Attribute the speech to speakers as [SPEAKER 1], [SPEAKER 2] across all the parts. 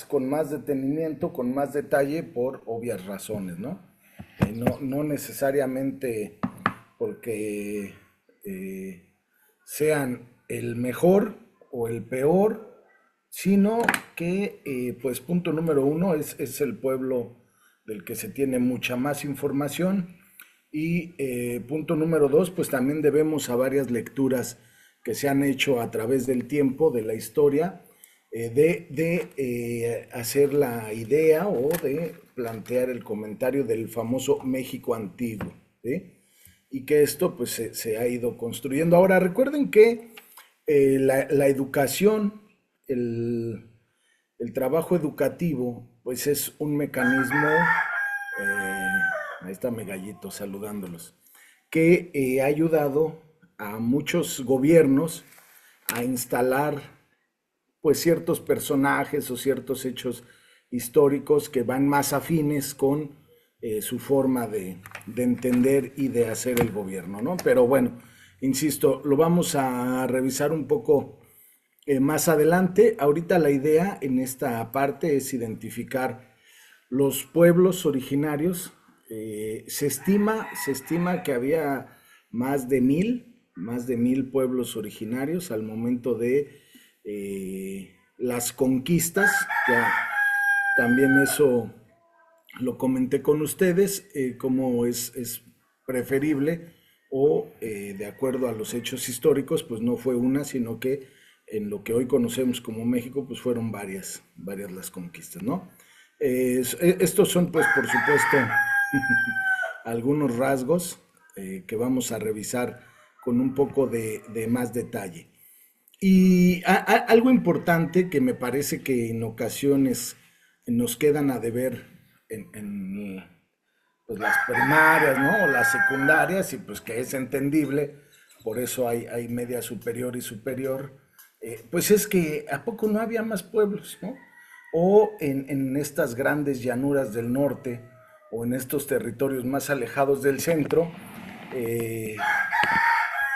[SPEAKER 1] con más detenimiento, con más detalle, por obvias razones, ¿no? No necesariamente porque sean el mejor o el peor, sino que, pues punto número uno, es el pueblo del que se tiene mucha más información. Y punto número dos, pues también debemos a varias lecturas que se han hecho a través del tiempo, de la historia, de hacer la idea o de plantear el comentario del famoso México antiguo, ¿sí? Y que esto pues se ha ido construyendo. Ahora recuerden que la educación, el, el trabajo educativo, pues es un mecanismo, ahí está mi gallito saludándolos, que ha ayudado a muchos gobiernos a instalar pues ciertos personajes o ciertos hechos históricos que van más afines con su forma de entender y de hacer el gobierno, ¿no? Pero bueno, insisto, lo vamos a revisar un poco más adelante. Ahorita la idea en esta parte es identificar los pueblos originarios. Se estima que había más de 1000 pueblos originarios al momento de las conquistas. Ya también eso lo comenté con ustedes, cómo es preferible o de acuerdo a los hechos históricos, pues no fue una, sino que en lo que hoy conocemos como México, pues fueron varias las conquistas, ¿no? Estos son, pues, por supuesto, algunos rasgos que vamos a revisar con un poco de más detalle. Y algo importante que me parece que en ocasiones nos quedan a deber en, pues, las primarias, ¿no? O las secundarias, y pues que es entendible, por eso hay media superior y superior, pues es que ¿a poco no había más pueblos, ¿no? O en estas grandes llanuras del norte, o en estos territorios más alejados del centro, eh,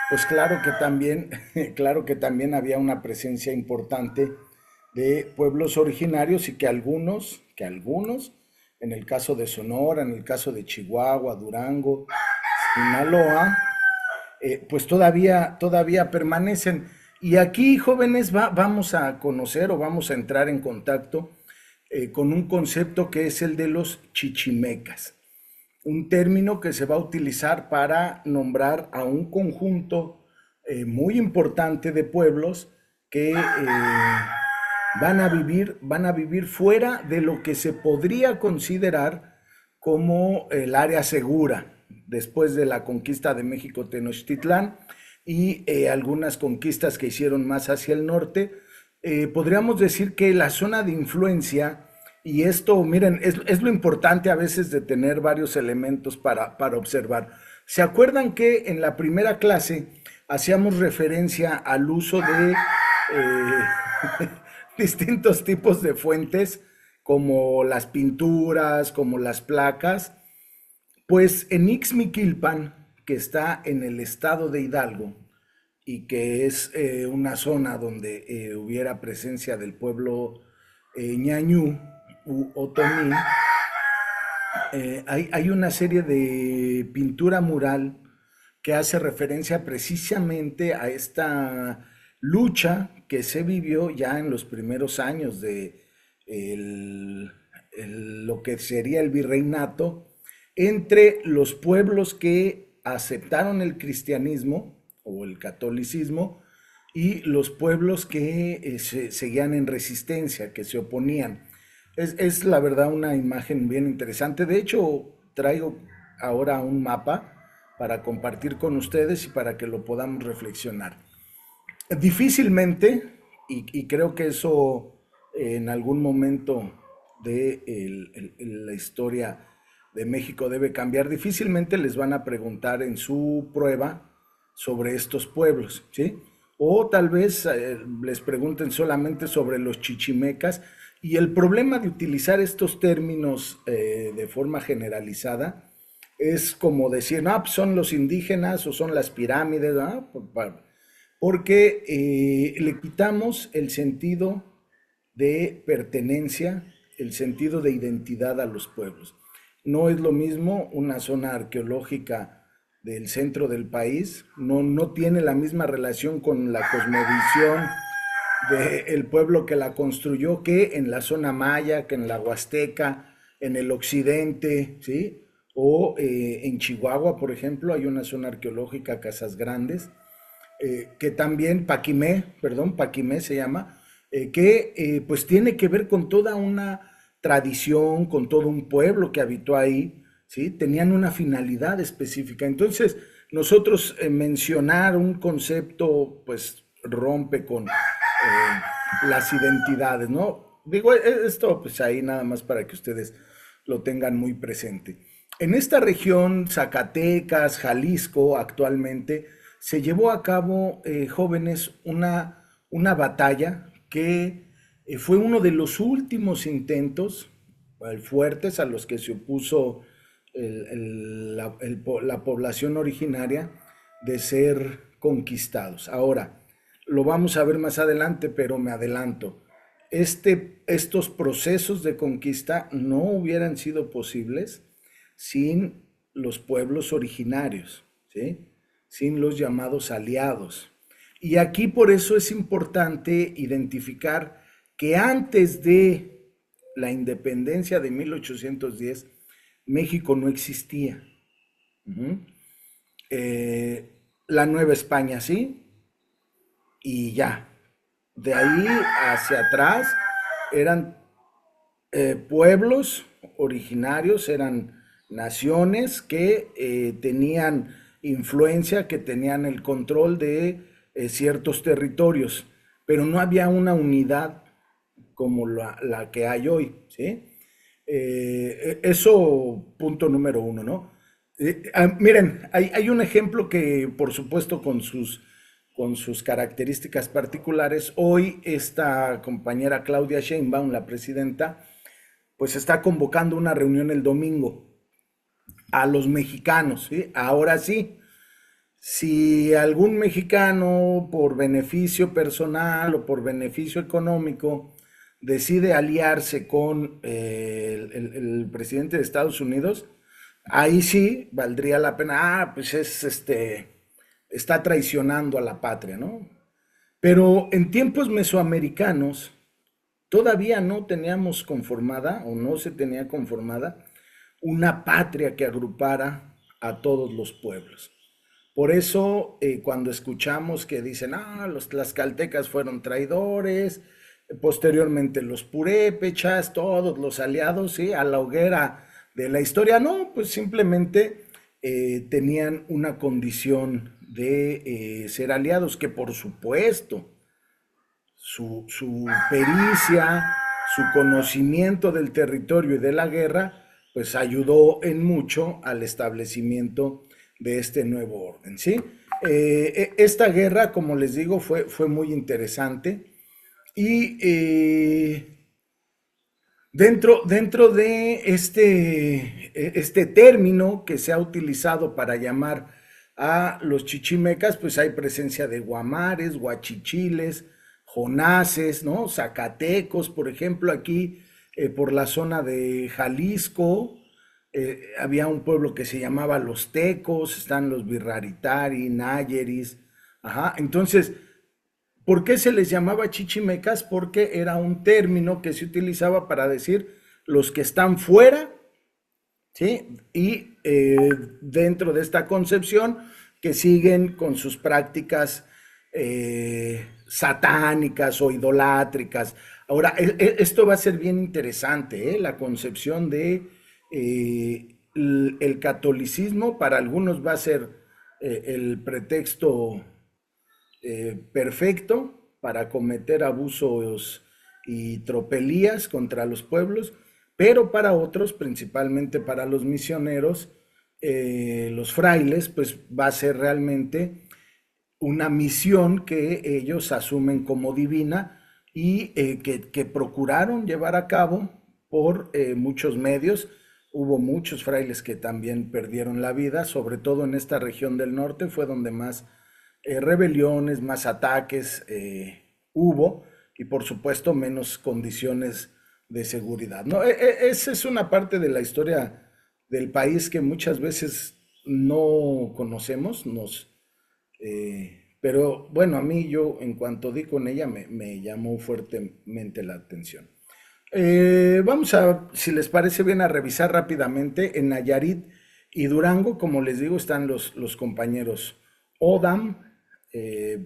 [SPEAKER 1] pues claro que también, claro que también había una presencia importante de pueblos originarios y que algunos, en el caso de Sonora, en el caso de Chihuahua, Durango, Sinaloa, pues todavía permanecen. Y aquí, jóvenes, vamos a conocer o vamos a entrar en contacto con un concepto que es el de los chichimecas, un término que se va a utilizar para nombrar a un conjunto muy importante de pueblos que van a vivir fuera de lo que se podría considerar como el área segura después de la conquista de México Tenochtitlán y algunas conquistas que hicieron más hacia el norte. Podríamos decir que la zona de influencia, y esto, miren, es lo importante a veces de tener varios elementos para observar. ¿Se acuerdan que en la primera clase hacíamos referencia al uso de distintos tipos de fuentes, como las pinturas, como las placas? Pues en Ixmiquilpan, que está en el estado de Hidalgo y que es una zona donde hubiera presencia del pueblo ñañú u otomí, hay una serie de pintura mural que hace referencia precisamente a esta lucha que se vivió ya en los primeros años de el- lo que sería el virreinato entre los pueblos que aceptaron el cristianismo o el catolicismo y los pueblos que seguían en resistencia, que se oponían. Es la verdad una imagen bien interesante. De hecho, traigo ahora un mapa para compartir con ustedes y para que lo podamos reflexionar. Difícilmente, y creo que eso en algún momento de la historia de México debe cambiar, difícilmente les van a preguntar en su prueba sobre estos pueblos, ¿sí? O tal vez les pregunten solamente sobre los chichimecas, y el problema de utilizar estos términos de forma generalizada es como decir, no, pues son los indígenas o son las pirámides, ¿no? Porque le quitamos el sentido de pertenencia, el sentido de identidad a los pueblos. No es lo mismo una zona arqueológica del centro del país, no tiene la misma relación con la cosmovisión del pueblo que la construyó que en la zona maya, que en la Huasteca, en el occidente, ¿sí? O en Chihuahua, por ejemplo, hay una zona arqueológica, Casas Grandes, que también, Paquimé, perdón, Paquimé se llama, que pues tiene que ver con toda una tradición, con todo un pueblo que habitó ahí, ¿sí? Tenían una finalidad específica. Entonces, nosotros mencionar un concepto, pues rompe con las identidades, ¿no? Digo, esto pues ahí nada más para que ustedes lo tengan muy presente. En esta región, Zacatecas, Jalisco, actualmente, se llevó a cabo, jóvenes, una batalla que fue uno de los últimos intentos fuertes a los que se opuso la población originaria de ser conquistados. Ahora, lo vamos a ver más adelante, pero me adelanto. Estos procesos de conquista no hubieran sido posibles sin los pueblos originarios, ¿sí? Sin los llamados aliados. Y aquí por eso es importante identificar que antes de la independencia de 1810, México no existía. Uh-huh. La Nueva España sí, y ya. De ahí hacia atrás eran pueblos originarios, eran naciones que tenían influencia, que tenían el control de ciertos territorios, pero no había una unidad como la que hay hoy, ¿sí? Eso, punto número uno, ¿no? Miren, hay un ejemplo que, por supuesto, con sus características particulares, hoy esta compañera Claudia Sheinbaum, la presidenta, pues está convocando una reunión el domingo a los mexicanos, ¿sí? Ahora sí, si algún mexicano por beneficio personal o por beneficio económico decide aliarse con el presidente de Estados Unidos, ahí sí valdría la pena, pues está traicionando a la patria, ¿no? Pero en tiempos mesoamericanos todavía no teníamos conformada o no se tenía conformada una patria que agrupara a todos los pueblos. Por eso, cuando escuchamos que dicen, los tlaxcaltecas fueron traidores, posteriormente los purépechas, todos los aliados, ¿sí? A la hoguera de la historia, no, pues simplemente tenían una condición de ser aliados, que por supuesto su pericia, su conocimiento del territorio y de la guerra, pues ayudó en mucho al establecimiento de este nuevo orden, ¿sí? Esta guerra, como les digo, fue muy interesante y dentro de este término que se ha utilizado para llamar a los chichimecas, pues hay presencia de guamares, guachichiles, jonases, ¿no? Zacatecos, por ejemplo, aquí por la zona de Jalisco, había un pueblo que se llamaba Los Tecos, están los Birraritari, Nayeris, ajá, entonces, ¿por qué se les llamaba chichimecas? Porque era un término que se utilizaba para decir los que están fuera, ¿sí? Y dentro de esta concepción, que siguen con sus prácticas satánicas o idolátricas. Ahora, esto va a ser bien interesante, ¿eh? La concepción de el catolicismo para algunos va a ser el pretexto perfecto para cometer abusos y tropelías contra los pueblos, pero para otros, principalmente para los misioneros, los frailes, pues va a ser realmente una misión que ellos asumen como divina y que procuraron llevar a cabo por muchos medios. Hubo muchos frailes que también perdieron la vida, sobre todo en esta región del norte, fue donde más rebeliones, más ataques hubo, y por supuesto menos condiciones de seguridad, ¿no? Esa es una parte de la historia del país que muchas veces no conocemos, pero bueno, a mí yo en cuanto di con ella me llamó fuertemente la atención. Vamos a, si les parece bien, a revisar rápidamente. En Nayarit y Durango, como les digo, están los compañeros Odam, eh,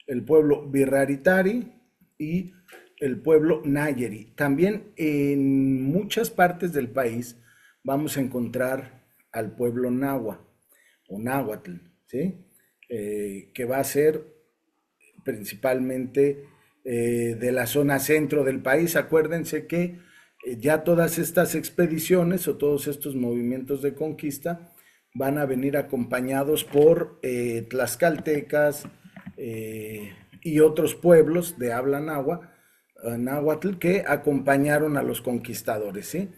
[SPEAKER 1] el pueblo Birraritari y el pueblo Nayeri. También en muchas partes del país vamos a encontrar al pueblo Nahua o Náhuatl, ¿sí? Que va a ser principalmente de la zona centro del país. Acuérdense que ya todas estas expediciones o todos estos movimientos de conquista van a venir acompañados por tlaxcaltecas y otros pueblos de habla náhuatl que acompañaron a los conquistadores, ¿sí?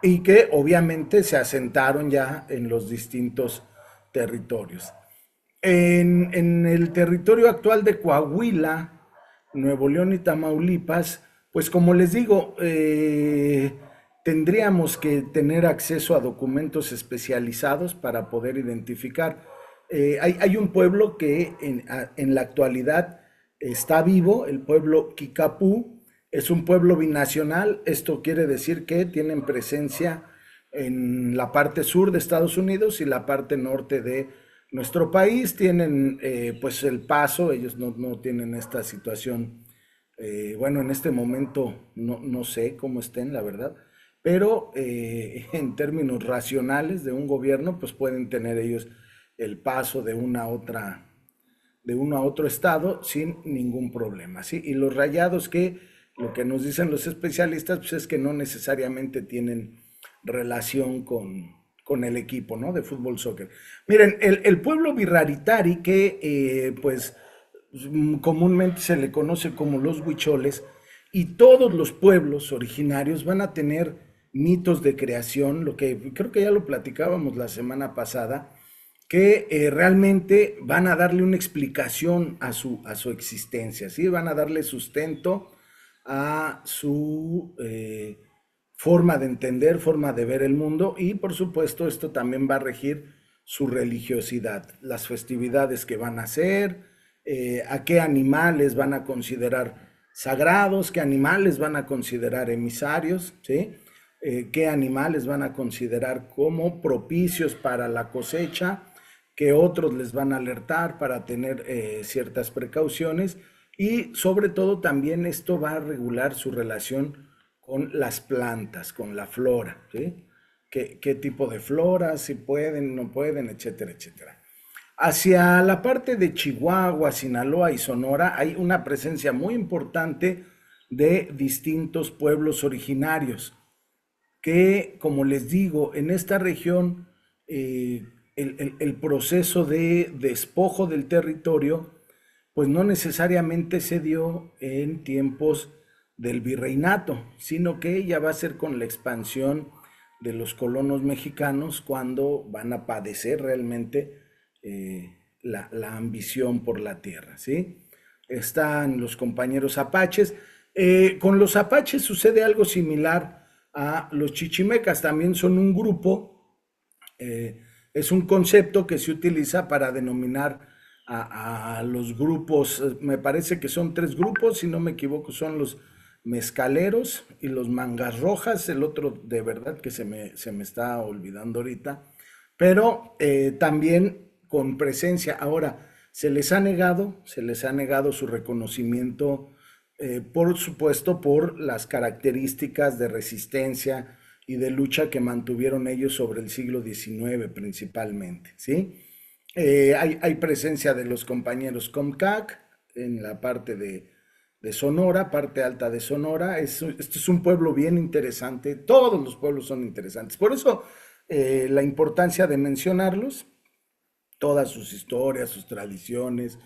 [SPEAKER 1] Y que obviamente se asentaron ya en los distintos territorios. En el territorio actual de Coahuila, Nuevo León y Tamaulipas, pues como les digo, tendríamos que tener acceso a documentos especializados para poder identificar. Hay un pueblo que en la actualidad está vivo, el pueblo Kikapú, es un pueblo binacional. Esto quiere decir que tienen presencia en la parte sur de Estados Unidos y la parte norte de nuestro país. Tienen pues el paso, ellos no tienen esta situación. Bueno, en este momento no sé cómo estén, la verdad, pero en términos racionales de un gobierno, pues pueden tener ellos el paso de uno a otro estado sin ningún problema, ¿sí? Y los rayados que lo que nos dicen los especialistas, pues es que no necesariamente tienen relación con el equipo, ¿no? De fútbol soccer. Miren, el pueblo birraritari, que pues comúnmente se le conoce como los huicholes, y todos los pueblos originarios van a tener mitos de creación, lo que creo que ya lo platicábamos la semana pasada, que realmente van a darle una explicación a su existencia, ¿sí? Van a darle sustento a su forma de entender, forma de ver el mundo, y por supuesto esto también va a regir su religiosidad, las festividades que van a hacer, a qué animales van a considerar sagrados, qué animales van a considerar emisarios, ¿sí? Qué animales van a considerar como propicios para la cosecha, que otros les van a alertar para tener ciertas precauciones, y sobre todo también esto va a regular su relación con las plantas, con la flora, ¿sí? ¿Qué tipo de flora, si pueden, no pueden, etcétera, etcétera. Hacia la parte de Chihuahua, Sinaloa y Sonora hay una presencia muy importante de distintos pueblos originarios que, como les digo, en esta región el proceso de despojo del territorio, pues no necesariamente se dio en tiempos del virreinato, sino que ya va a ser con la expansión de los colonos mexicanos cuando van a padecer realmente la ambición por la tierra, ¿sí? Están los compañeros apaches. Con los apaches sucede algo similar a los chichimecas, también son un grupo, es un concepto que se utiliza para denominar a los grupos, me parece que son tres grupos, si no me equivoco, son los mezcaleros y los mangas rojas, el otro de verdad que se me está olvidando ahorita, pero también con presencia. Ahora, se les ha negado su reconocimiento, por supuesto, por las características de resistencia y de lucha que mantuvieron ellos sobre el siglo XIX principalmente, ¿sí? Hay presencia de los compañeros Comcac en la parte de Sonora, parte alta de Sonora. Este es un pueblo bien interesante, todos los pueblos son interesantes. Por eso la importancia de mencionarlos, todas sus historias, sus tradiciones,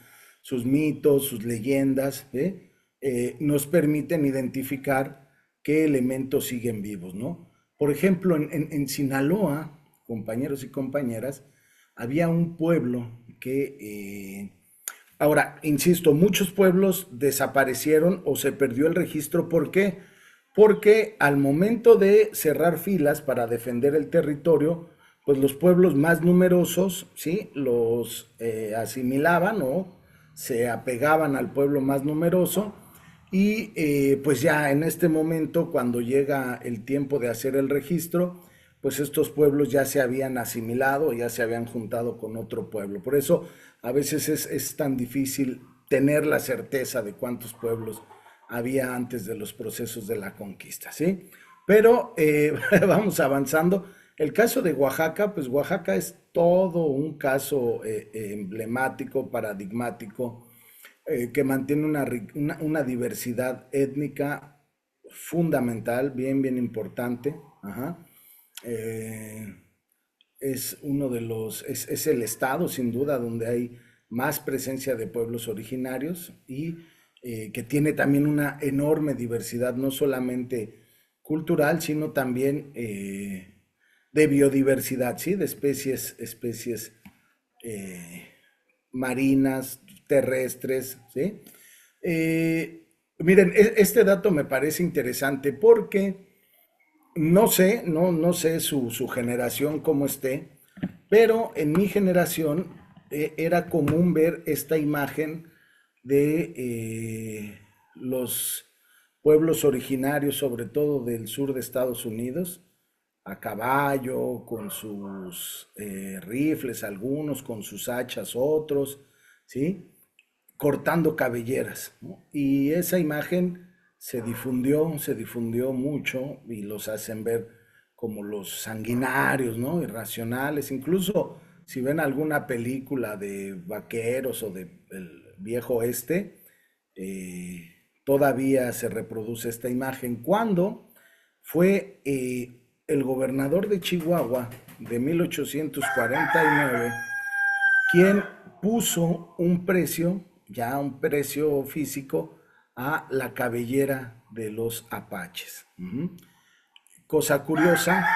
[SPEAKER 1] sus mitos, sus leyendas, nos permiten identificar qué elementos siguen vivos, ¿no? Por ejemplo, en Sinaloa, compañeros y compañeras, había un pueblo que Ahora, insisto, muchos pueblos desaparecieron o se perdió el registro. ¿Por qué? Porque al momento de cerrar filas para defender el territorio, pues los pueblos más numerosos, ¿sí? Los asimilaban o se apegaban al pueblo más numeroso y pues ya en este momento, cuando llega el tiempo de hacer el registro, pues estos pueblos ya se habían asimilado, ya se habían juntado con otro pueblo. Por eso a veces es tan difícil tener la certeza de cuántos pueblos había antes de los procesos de la conquista, ¿sí? Pero vamos avanzando. El caso de Oaxaca, pues Oaxaca es todo un caso emblemático, paradigmático, que mantiene una diversidad étnica fundamental, bien importante. Ajá. Eh, es uno de los, es el estado sin duda donde hay más presencia de pueblos originarios y que tiene también una enorme diversidad, no solamente cultural, sino también de biodiversidad, ¿sí? De especies eh, marinas, terrestres, ¿sí? Miren, este dato me parece interesante porque no sé su generación cómo esté, pero en mi generación era común ver esta imagen de los pueblos originarios, sobre todo del sur de Estados Unidos, a caballo, con sus rifles, algunos, con sus hachas, otros, ¿sí? Cortando cabelleras, ¿no? Y esa imagen se difundió mucho y los hacen ver como los sanguinarios, ¿no? Irracionales. Incluso si ven alguna película de vaqueros o de el viejo oeste, todavía se reproduce esta imagen. Cuando fue el gobernador de Chihuahua de 1849 quien puso un precio, ya un precio físico, a la cabellera de los apaches. Cosa curiosa,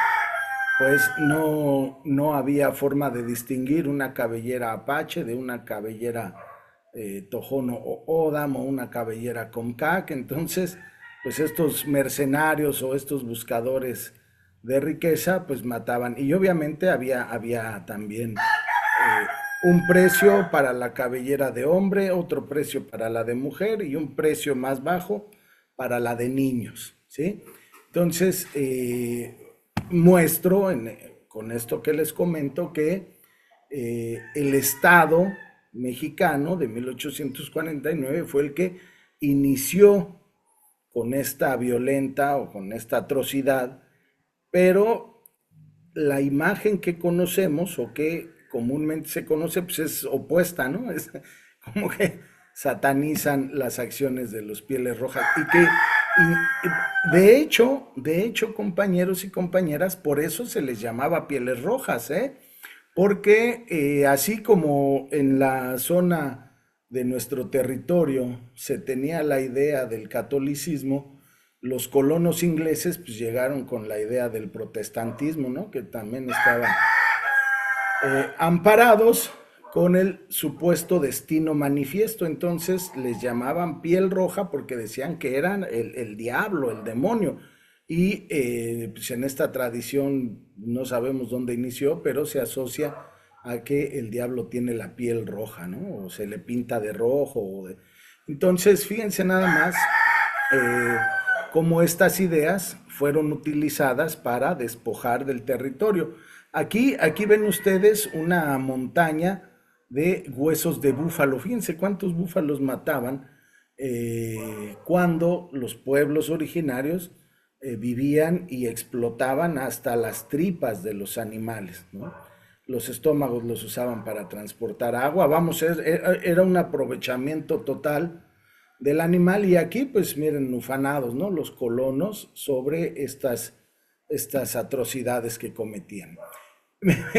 [SPEAKER 1] pues no había forma de distinguir una cabellera apache de una cabellera tojono o odam o una cabellera comcac. Entonces, pues estos mercenarios o estos buscadores de riqueza, pues mataban. Y obviamente había también un precio para la cabellera de hombre, otro precio para la de mujer y un precio más bajo para la de niños, ¿sí? Entonces, muestro con esto que les comento que el Estado mexicano de 1849 fue el que inició con esta violenta o con esta atrocidad, pero la imagen que conocemos o que comúnmente se conoce, pues es opuesta, ¿no? Es como que satanizan las acciones de los Pieles Rojas y que de hecho, compañeros y compañeras, por eso se les llamaba Pieles Rojas, ¿eh? Porque así como en la zona de nuestro territorio se tenía la idea del catolicismo, los colonos ingleses pues llegaron con la idea del protestantismo, ¿no? Que también estaban amparados con el supuesto destino manifiesto. Entonces les llamaban piel roja porque decían que eran el diablo, el demonio. Y pues en esta tradición no sabemos dónde inició, pero se asocia a que el diablo tiene la piel roja, ¿no? O se le pinta de rojo. Entonces, fíjense nada más eh, cómo estas ideas fueron utilizadas para despojar del territorio. Aquí ven ustedes una montaña de huesos de búfalo. Fíjense cuántos búfalos mataban cuando los pueblos originarios vivían y explotaban hasta las tripas de los animales, ¿no? Los estómagos los usaban para transportar agua. Vamos, era un aprovechamiento total del animal. Y aquí, pues miren, ufanados, ¿no? Los colonos sobre estas atrocidades que cometían.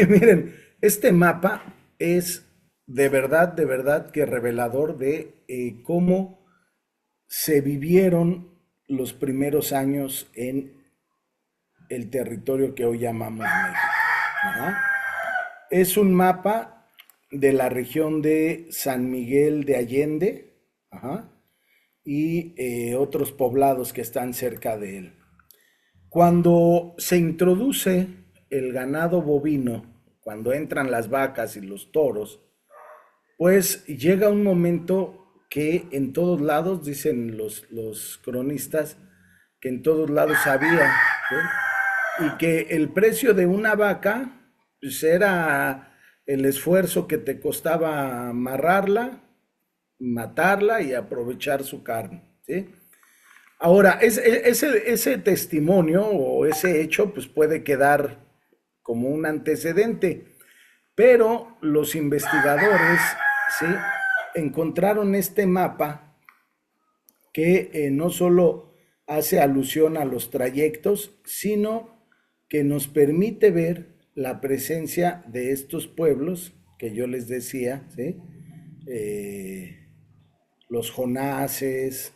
[SPEAKER 1] Miren, este mapa es de verdad que revelador de cómo se vivieron los primeros años en el territorio que hoy llamamos México. Ajá. Es un mapa de la región de San Miguel de Allende, ajá, y otros poblados que están cerca de él. Cuando se introduce el ganado bovino, cuando entran las vacas y los toros, pues llega un momento que en todos lados, dicen los cronistas, que en todos lados había, ¿sí? Y que el precio de una vaca pues era el esfuerzo que te costaba amarrarla, matarla y aprovechar su carne, ¿sí? Ahora, ese testimonio o ese hecho pues puede quedar como un antecedente, pero los investigadores, ¿sí?, encontraron este mapa que no solo hace alusión a los trayectos, sino que nos permite ver la presencia de estos pueblos que yo les decía, ¿sí? Eh, los jonases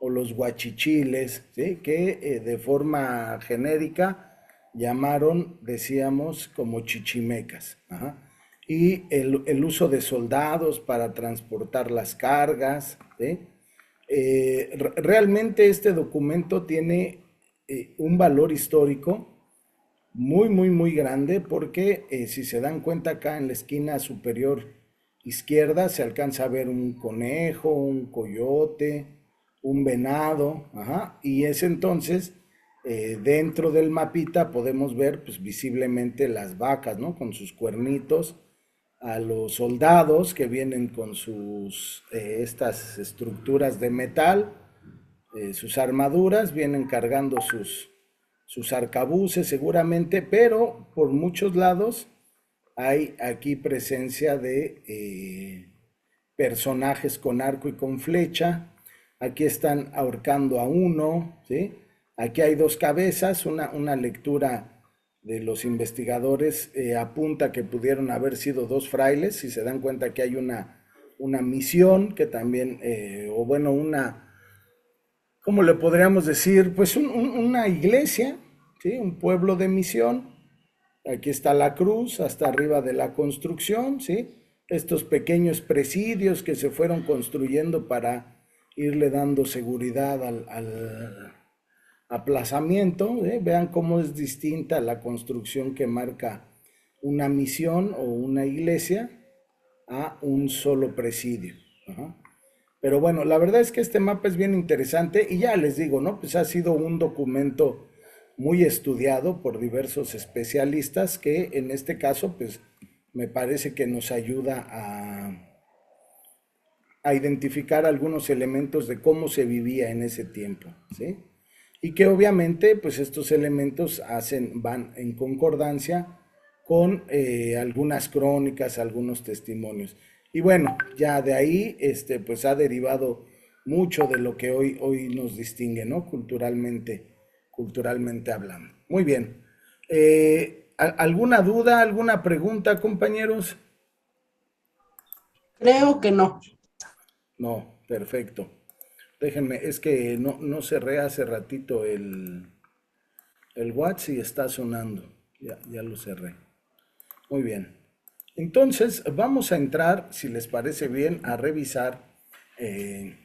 [SPEAKER 1] o los guachichiles, ¿sí? Que de forma genérica llamaron, decíamos, como chichimecas. Ajá. Y el uso de soldados para transportar las cargas, ¿sí? Realmente este documento tiene un valor histórico muy, muy, muy grande porque si se dan cuenta acá en la esquina superior izquierda se alcanza a ver un conejo, un coyote, un venado, ajá, y es entonces dentro del mapita podemos ver pues visiblemente las vacas, ¿no? Con sus cuernitos, a los soldados que vienen con sus estas estructuras de metal, sus armaduras, vienen cargando sus arcabuces seguramente, pero por muchos lados hay aquí presencia de personajes con arco y con flecha. Aquí están ahorcando a uno, ¿sí? Aquí hay dos cabezas, una lectura de los investigadores apunta que pudieron haber sido dos frailes, si se dan cuenta que hay una misión que también, o bueno, ¿cómo le podríamos decir? Pues una iglesia, ¿sí? Un pueblo de misión. Aquí está la cruz, hasta arriba de la construcción, ¿sí? Estos pequeños presidios que se fueron construyendo para irle dando seguridad al aplazamiento, ¿eh? Vean cómo es distinta la construcción que marca una misión o una iglesia a un solo presidio. Ajá. Pero bueno, la verdad es que este mapa es bien interesante y ya les digo, ¿no? Pues ha sido un documento muy estudiado por diversos especialistas que en este caso, pues me parece que nos ayuda a identificar algunos elementos de cómo se vivía en ese tiempo, ¿sí? Y que obviamente, pues estos elementos van en concordancia con algunas crónicas, algunos testimonios. Y bueno, ya de ahí, pues ha derivado mucho de lo que hoy nos distingue, ¿no? Culturalmente hablando. Muy bien. ¿Alguna duda, alguna pregunta, compañeros?
[SPEAKER 2] Creo que no.
[SPEAKER 1] No, perfecto. Déjenme, es que no cerré hace ratito el WhatsApp y está sonando. Ya lo cerré. Muy bien. Entonces, vamos a entrar, si les parece bien, a revisar eh,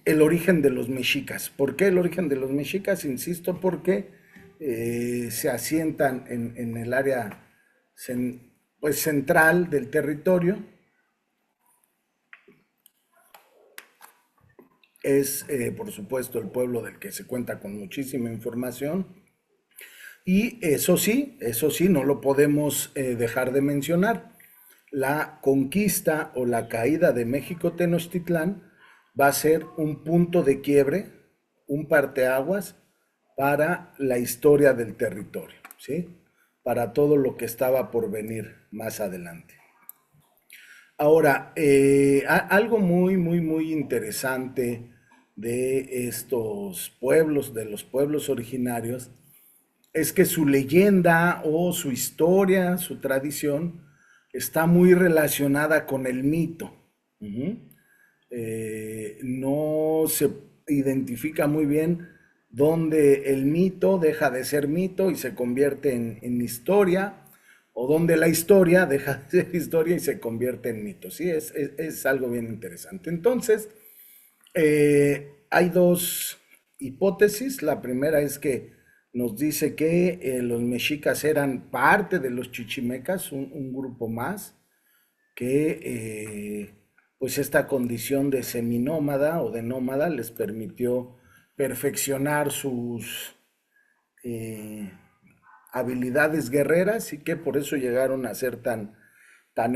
[SPEAKER 1] el origen de los mexicas. ¿Por qué el origen de los mexicas? Insisto, porque se asientan en el área pues, central del territorio. Es, por supuesto, el pueblo del que se cuenta con muchísima información. Y eso sí, no lo podemos dejar de mencionar. La conquista o la caída de México Tenochtitlán va a ser un punto de quiebre, un parteaguas para la historia del territorio, ¿sí? Para todo lo que estaba por venir más adelante. Ahora, algo muy, muy, muy interesante de estos pueblos, de los pueblos originarios, es que su leyenda o su historia, su tradición, está muy relacionada con el mito. Ujú. No se identifica muy bien dónde el mito deja de ser mito y se convierte en historia, o donde la historia deja de ser historia y se convierte en mito. Sí, es algo bien interesante. Entonces, hay dos hipótesis. La primera es que nos dice que los mexicas eran parte de los chichimecas, un grupo más, que pues esta condición de seminómada o de nómada les permitió perfeccionar sus eh, habilidades guerreras y que por eso llegaron a ser tan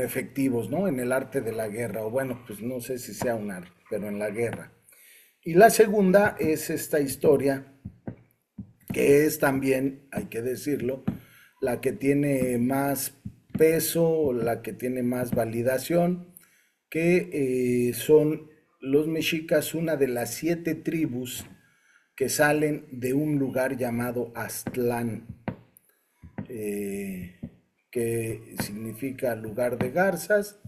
[SPEAKER 1] efectivos, ¿no? En el arte de la guerra, o bueno, pues no sé si sea un arte, pero en la guerra. Y la segunda es esta historia, que es también, hay que decirlo, la que tiene más peso, la que tiene más validación, que son los mexicas, una de las 7 tribus que salen de un lugar llamado Aztlán, eh, que significa lugar de garzas,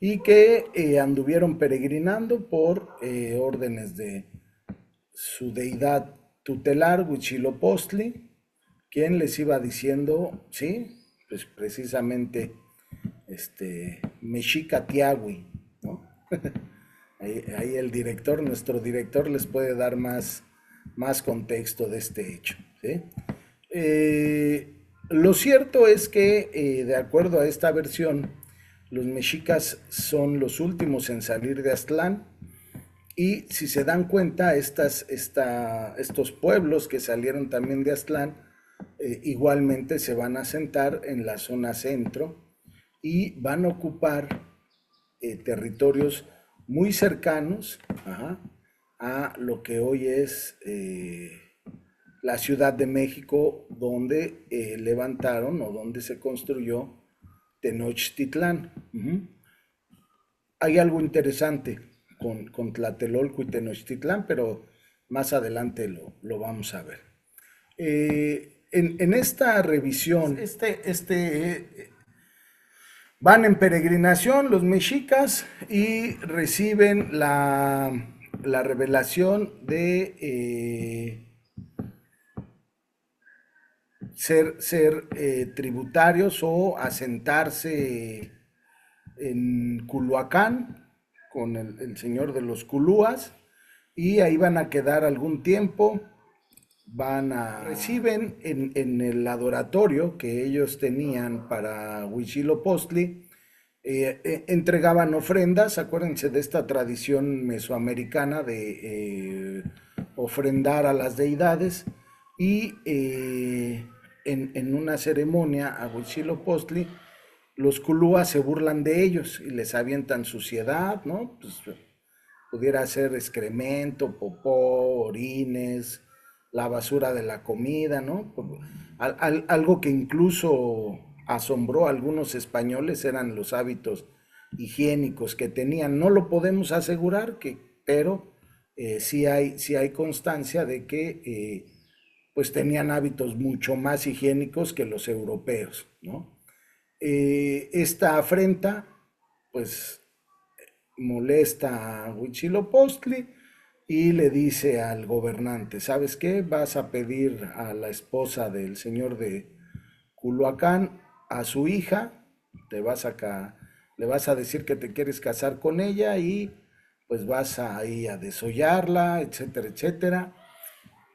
[SPEAKER 1] y que anduvieron peregrinando por órdenes de su deidad tutelar, Huitzilopochtli, quien les iba diciendo, sí, pues precisamente Mexica Tiahui, ¿no? Ahí el director, nuestro director, les puede dar más contexto de este hecho, ¿sí? Lo cierto es que, de acuerdo a esta versión, los mexicas son los últimos en salir de Aztlán y si se dan cuenta, estos pueblos que salieron también de Aztlán, igualmente se van a asentar en la zona centro y van a ocupar territorios muy cercanos, ajá, a lo que hoy es la Ciudad de México, donde levantaron o donde se construyó Tenochtitlán. Ujú. Hay algo interesante con Tlatelolco y Tenochtitlán, pero más adelante lo vamos a ver. En esta revisión, van en peregrinación los mexicas y reciben la revelación de ser tributarios o asentarse en Culhuacán con el señor de los Culúas y ahí van a quedar algún tiempo, reciben en el adoratorio que ellos tenían para Huitzilopochtli, entregaban ofrendas, acuérdense de esta tradición mesoamericana de ofrendar a las deidades y en una ceremonia a Huitzilopochtli los culúas se burlan de ellos y les avientan suciedad, ¿no? Pues pudiera ser excremento, popó, orines, la basura de la comida, ¿no? Algo que incluso asombró a algunos españoles eran los hábitos higiénicos que tenían. No lo podemos asegurar, pero sí hay constancia de que pues tenían hábitos mucho más higiénicos que los europeos, ¿no? Esta afrenta, pues molesta a Huitzilopochtli y le dice al gobernante, ¿sabes qué? Vas a pedir a la esposa del señor de Culhuacán, a su hija, le vas a decir que te quieres casar con ella y pues vas a ir a desollarla, etcétera, etcétera.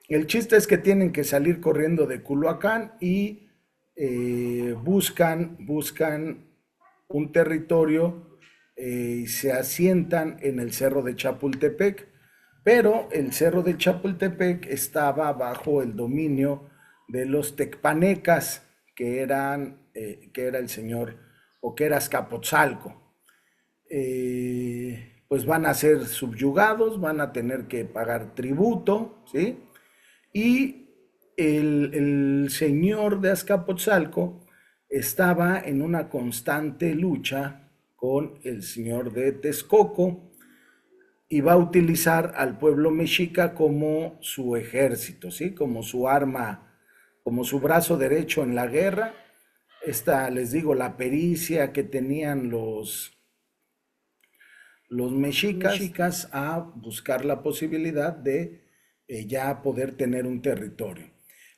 [SPEAKER 1] El chiste es que tienen que salir corriendo de Culhuacán y buscan un territorio y se asientan en el cerro de Chapultepec, pero el cerro de Chapultepec estaba bajo el dominio de los tecpanecas, que era el señor, o que era Azcapotzalco. Pues van a ser subyugados, van a tener que pagar tributo, ¿sí? Y el señor de Azcapotzalco estaba en una constante lucha con el señor de Texcoco y va a utilizar al pueblo mexica como su ejército, ¿sí? Como su arma, como su brazo derecho en la guerra. Esta, les digo, la pericia que tenían los mexicas a buscar la posibilidad de ya poder tener un territorio.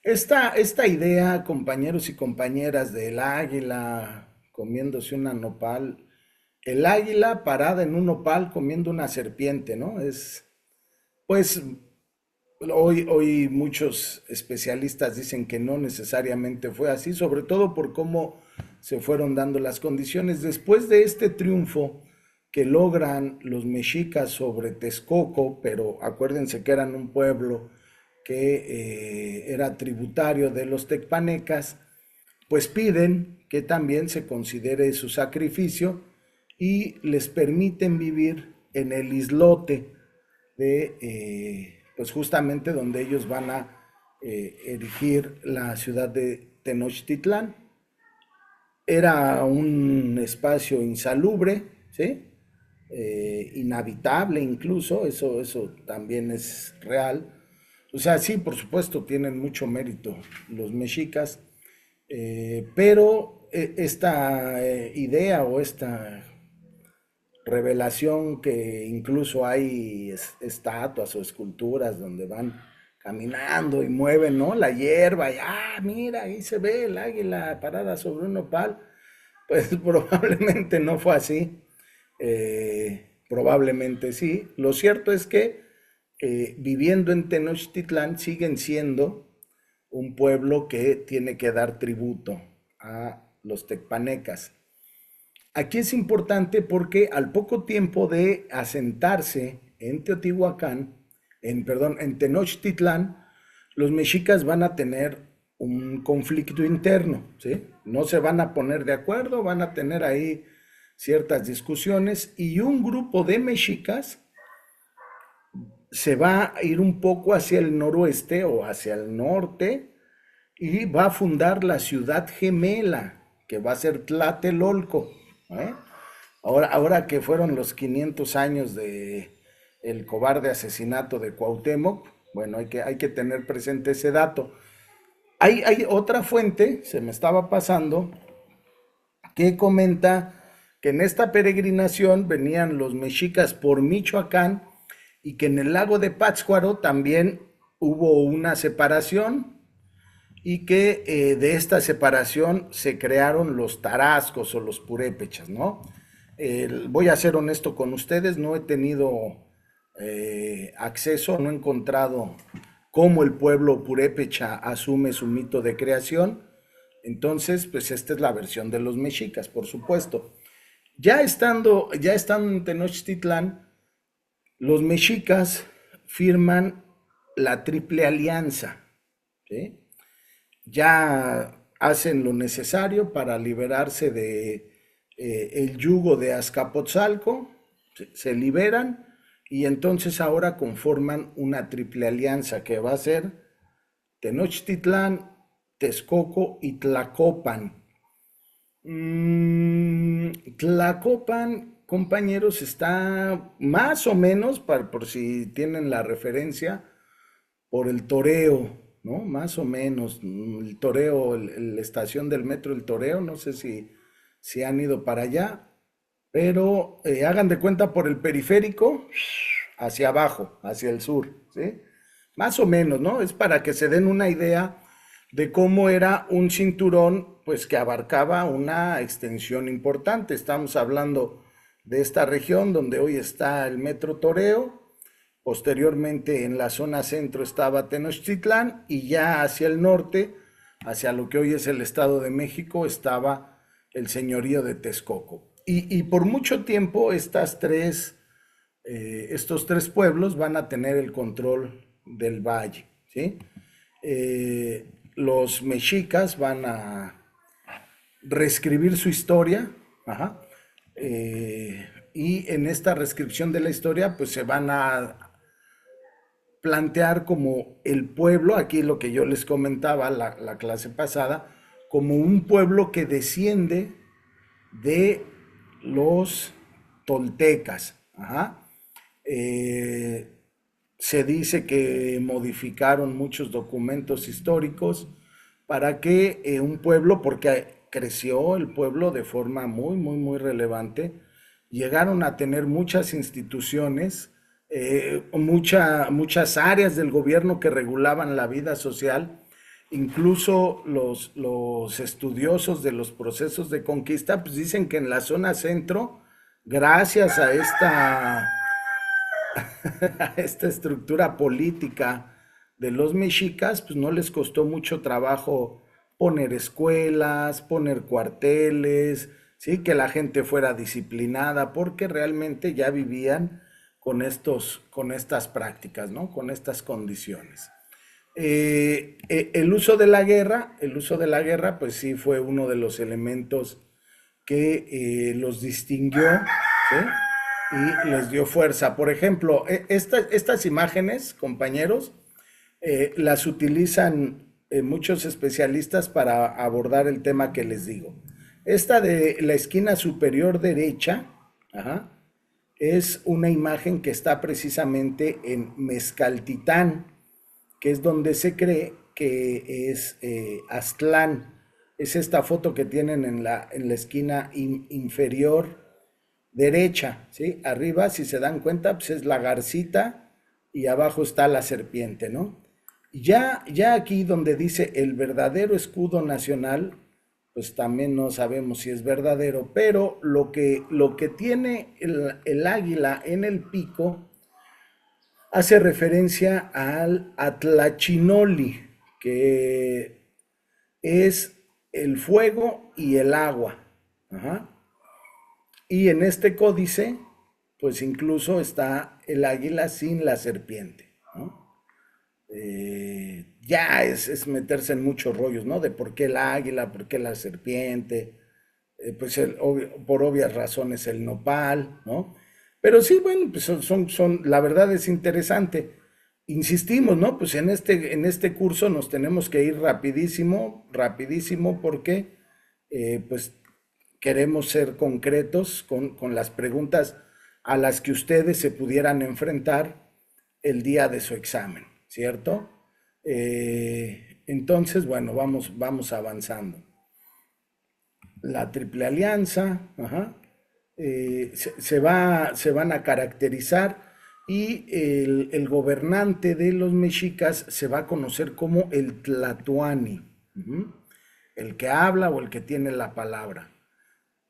[SPEAKER 1] Esta idea, compañeros y compañeras, del águila comiéndose una nopal, el águila parada en un nopal comiendo una serpiente, ¿no? Pues, hoy muchos especialistas dicen que no necesariamente fue así, sobre todo por cómo se fueron dando las condiciones. Después de este triunfo que logran los mexicas sobre Texcoco, pero acuérdense que eran un pueblo que era tributario de los tecpanecas, pues piden que también se considere su sacrificio y les permiten vivir en el islote de, pues justamente donde ellos van a erigir la ciudad de Tenochtitlán. Era un espacio insalubre, ¿sí? Inhabitable incluso, eso también es real. O sea, sí, por supuesto, tienen mucho mérito los mexicas, pero esta idea o esta revelación que incluso hay estatuas o esculturas donde van caminando y mueven, ¿no? La hierba y, mira, ahí se ve el águila parada sobre un nopal, pues probablemente no fue así, probablemente sí. Lo cierto es que viviendo en Tenochtitlán siguen siendo un pueblo que tiene que dar tributo a los tecpanecas. Aquí es importante porque al poco tiempo de asentarse en Teotihuacán, perdón, en Tenochtitlán, los mexicas van a tener un conflicto interno, ¿sí? No se van a poner de acuerdo, van a tener ahí ciertas discusiones y un grupo de mexicas se va a ir un poco hacia el noroeste o hacia el norte y va a fundar la ciudad gemela, que va a ser Tlatelolco, ¿eh? Ahora que fueron los 500 años de el cobarde asesinato de Cuauhtémoc, bueno, hay que tener presente ese dato. Hay otra fuente, se me estaba pasando, que comenta que en esta peregrinación venían los mexicas por Michoacán y que en el lago de Pátzcuaro también hubo una separación y que de esta separación se crearon los tarascos o los purépechas, ¿no? Voy a ser honesto con ustedes, no he tenido acceso, no he encontrado cómo el pueblo purépecha asume su mito de creación. Entonces, pues esta es la versión de los mexicas, por supuesto. Ya estando en Tenochtitlán, los mexicas firman la Triple Alianza, ¿sí? Ya hacen lo necesario para liberarse de el yugo de Azcapotzalco, se liberan y entonces ahora conforman una triple alianza que va a ser Tenochtitlán, Texcoco y Tlacopan. Tlacopan, compañeros, está más o menos, por si tienen la referencia, por el Toreo, ¿no? Más o menos, el Toreo, la estación del metro El Toreo, no sé si han ido para allá, pero hagan de cuenta por el periférico, hacia abajo, hacia el sur, ¿sí? Más o menos, ¿no? Es para que se den una idea de cómo era un cinturón, pues que abarcaba una extensión importante. Estamos hablando de esta región donde hoy está el Metro Toreo. Posteriormente en la zona centro estaba Tenochtitlán y ya hacia el norte, hacia lo que hoy es el Estado de México, estaba el señorío de Texcoco. Y por mucho tiempo estos tres pueblos van a tener el control del valle, ¿sí? Los mexicas van a reescribir su historia, ajá, y en esta reescripción de la historia pues se van a plantear como el pueblo, aquí lo que yo les comentaba la clase pasada, como un pueblo que desciende de los toltecas. Ajá. Se dice que modificaron muchos documentos históricos para que un pueblo, porque creció el pueblo de forma muy, muy, muy relevante, llegaron a tener muchas instituciones, muchas áreas del gobierno que regulaban la vida social Incluso los estudiosos de los procesos de conquista, pues dicen que en la zona centro, gracias a a esta estructura política de los mexicas, pues no les costó mucho trabajo poner escuelas, poner cuarteles, ¿sí? Que la gente fuera disciplinada, porque realmente ya vivían con estas prácticas, ¿no? Con estas condiciones. El uso de la guerra, pues sí fue uno de los elementos que los distinguió, ¿sí? Y les dio fuerza. Por ejemplo, estas imágenes, compañeros, las utilizan muchos especialistas para abordar el tema que les digo. Esta de la esquina superior derecha, ajá, es una imagen que está precisamente en Mezcaltitán, que es donde se cree que es Aztlán. Es esta foto que tienen en la esquina inferior derecha, ¿sí? Arriba, si se dan cuenta, pues es la garcita y abajo está la serpiente, ¿no? Ya aquí donde dice el verdadero escudo nacional, pues también no sabemos si es verdadero, pero lo que tiene el águila en el pico hace referencia al Atlachinoli, que es el fuego y el agua. Ajá. Y en este códice, pues incluso está el águila sin la serpiente, ¿no? Ya es meterse en muchos rollos, ¿no? De por qué el águila, por qué la serpiente, pues por obvias razones el nopal, ¿no? Pero sí, bueno, pues la verdad es interesante. Insistimos, ¿no? Pues en este curso nos tenemos que ir rapidísimo, rapidísimo, porque pues queremos ser concretos con las preguntas a las que ustedes se pudieran enfrentar el día de su examen, ¿cierto? Entonces, bueno, vamos avanzando. La Triple Alianza, ajá, se van a caracterizar y el gobernante de los mexicas se va a conocer como el Tlatoani, ujú, el que habla o el que tiene la palabra.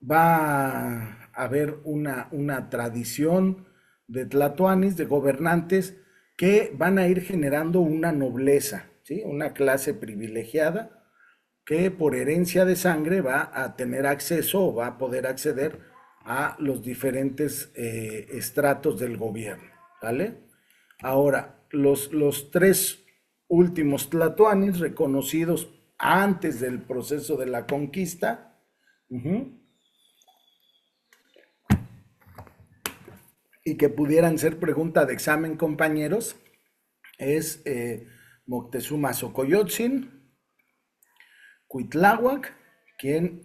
[SPEAKER 1] Va a haber una tradición de tlatoanis, de gobernantes, que van a ir generando una nobleza, ¿sí? Una clase privilegiada que por herencia de sangre va a tener acceso o va a poder acceder a los diferentes estratos del gobierno, ¿vale? Ahora, los tres últimos tlatoanis reconocidos antes del proceso de la conquista, uh-huh, y que pudieran ser pregunta de examen, compañeros, es Moctezuma Xocoyotzin, Cuitláhuac, quien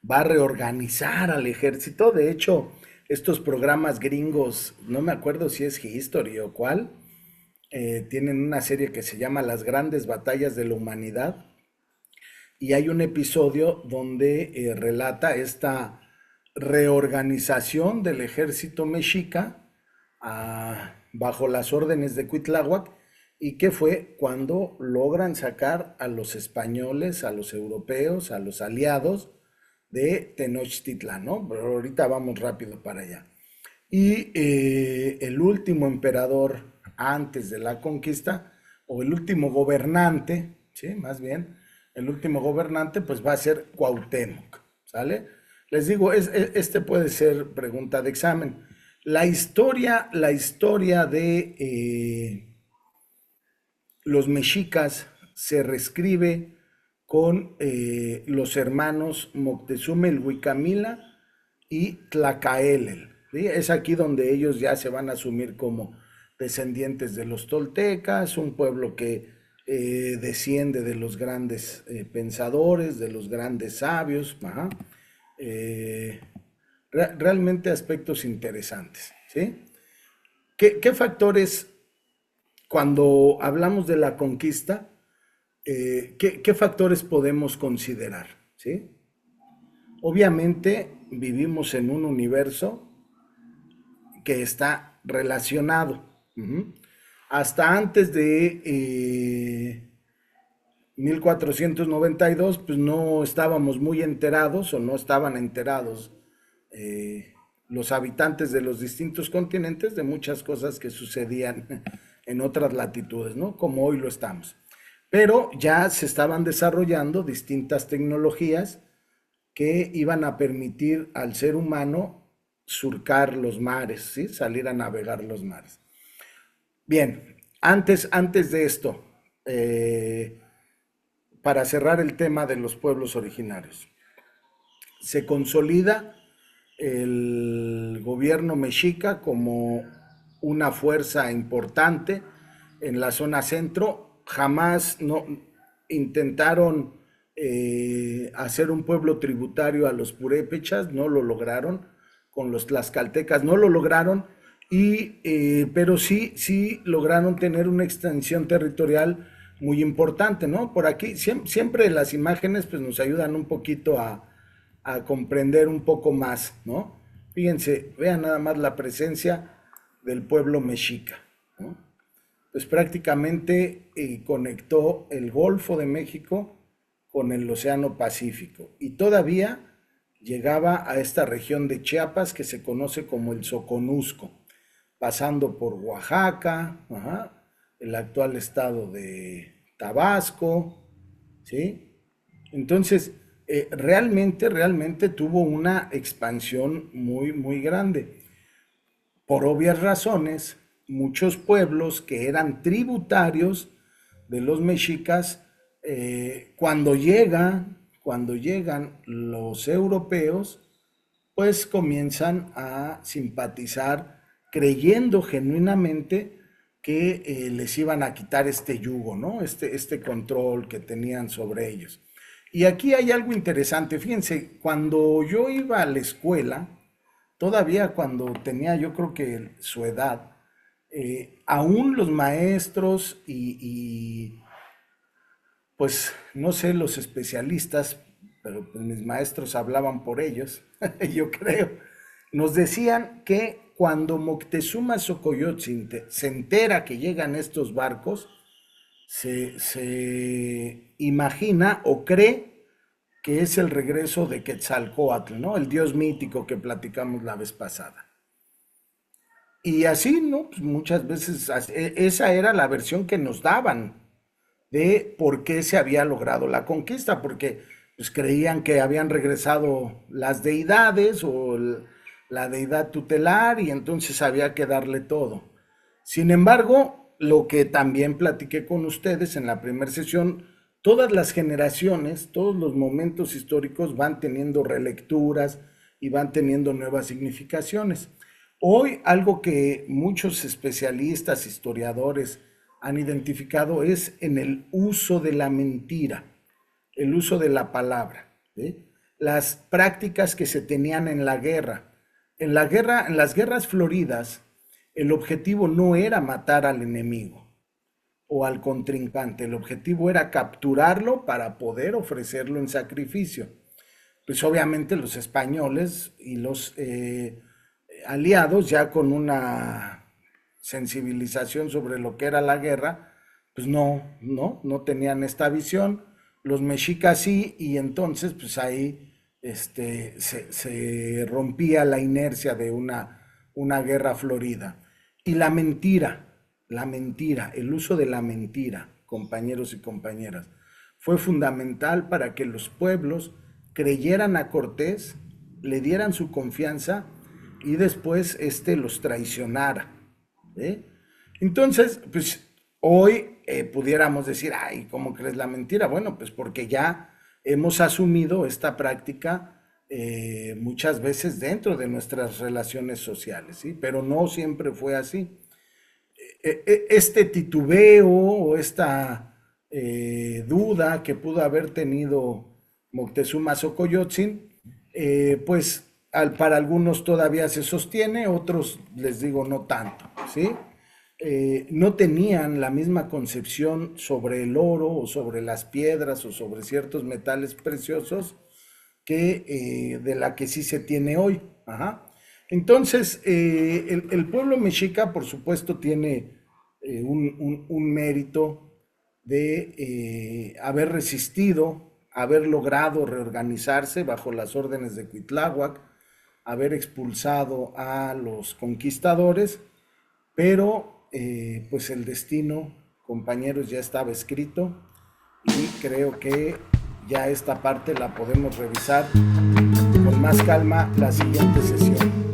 [SPEAKER 1] va a reorganizar al ejército. De hecho, estos programas gringos, no me acuerdo si es History o cuál, tienen una serie que se llama Las grandes batallas de la humanidad, y hay un episodio donde relata esta reorganización del ejército mexica bajo las órdenes de Cuitláhuac, y que fue cuando logran sacar a los españoles, a los europeos, a los aliados de Tenochtitlán, ¿no? Pero ahorita vamos rápido para allá. Y el último emperador antes de la conquista, o el último gobernante, ¿sí? Más bien, el último gobernante, pues va a ser Cuauhtémoc, ¿sale? Les digo, este puede ser pregunta de examen. La historia de los mexicas se reescribe con los hermanos Moctezuma el Huicamila y Tlacaelel, ¿sí? Es aquí donde ellos ya se van a asumir como descendientes de los toltecas, un pueblo que desciende de los grandes pensadores, de los grandes sabios, ajá. Eh, Realmente aspectos interesantes, ¿sí? ¿Qué factores, cuando hablamos de la conquista, qué factores podemos considerar, ¿sí? Obviamente vivimos en un universo que está relacionado. Ujú. Hasta antes 1492, pues no estábamos muy enterados o no estaban enterados los habitantes de los distintos continentes de muchas cosas que sucedían en otras latitudes, ¿no? Como hoy lo estamos. Pero ya se estaban desarrollando distintas tecnologías que iban a permitir al ser humano surcar los mares, ¿sí? Salir a navegar los mares. Bien, antes de esto, eh, para cerrar el tema de los pueblos originarios, se consolida el gobierno mexica como una fuerza importante en la zona centro. Jamás no intentaron hacer un pueblo tributario a los purépechas, no lo lograron, con los tlaxcaltecas no lo lograron, pero sí lograron tener una extensión territorial muy importante, ¿no? Por aquí siempre las imágenes pues nos ayudan un poquito a comprender un poco más, ¿no? Fíjense, vean nada más la presencia del pueblo mexica, ¿no? Pues prácticamente conectó el Golfo de México con el Océano Pacífico y todavía llegaba a esta región de Chiapas que se conoce como el Soconusco, pasando por Oaxaca, ajá, el actual estado de Tabasco, ¿sí? Entonces, realmente tuvo una expansión muy grande. Por obvias razones, muchos pueblos que eran tributarios de los mexicas, cuando llegan los europeos, pues comienzan a simpatizar creyendo genuinamente que les iban a quitar este yugo, ¿no? Este control que tenían sobre ellos. Y aquí hay algo interesante, fíjense, cuando yo iba a la escuela, todavía cuando tenía yo creo que su edad, aún los maestros pues no sé, los especialistas, pero pues, mis maestros hablaban por ellos, yo creo, nos decían que cuando Moctezuma Xocoyotzin se entera que llegan estos barcos, se imagina o cree que es el regreso de Quetzalcóatl, ¿no? El dios mítico que platicamos la vez pasada. Y así, ¿no? Pues muchas veces esa era la versión que nos daban de por qué se había logrado la conquista, porque pues creían que habían regresado las deidades o la deidad tutelar y entonces había que darle todo. Sin embargo, lo que también platiqué con ustedes en la primera sesión, todas las generaciones, todos los momentos históricos van teniendo relecturas y van teniendo nuevas significaciones. Hoy algo que muchos especialistas, historiadores han identificado es en el uso de la mentira, el uso de la palabra, ¿sí? Las prácticas que se tenían en la guerra. En las guerras floridas, el objetivo no era matar al enemigo o al contrincante, el objetivo era capturarlo para poder ofrecerlo en sacrificio. Pues obviamente los españoles y los aliados ya con una sensibilización sobre lo que era la guerra, pues no tenían esta visión, los mexicas sí, y entonces pues ahí se rompía la inercia de una guerra florida. Y la mentira, el uso de la mentira, compañeros y compañeras, fue fundamental para que los pueblos creyeran a Cortés, le dieran su confianza y después los traicionara. ¿Sí? Entonces, pues hoy pudiéramos decir, ay, ¿cómo crees la mentira? Bueno, pues porque ya hemos asumido esta práctica muchas veces dentro de nuestras relaciones sociales, ¿sí? Pero no siempre fue así. Este titubeo o esta duda que pudo haber tenido Moctezuma Xocoyotzin, pues para algunos todavía se sostiene, otros les digo no tanto, ¿sí? No tenían la misma concepción sobre el oro o sobre las piedras o sobre ciertos metales preciosos que de la que sí se tiene hoy. Ajá. Entonces, el pueblo mexica, por supuesto, tiene un mérito de haber resistido, haber logrado reorganizarse bajo las órdenes de Cuitláhuac, haber expulsado a los conquistadores, pero pues el destino, compañeros, ya estaba escrito y creo que ya esta parte la podemos revisar con más calma la siguiente sesión.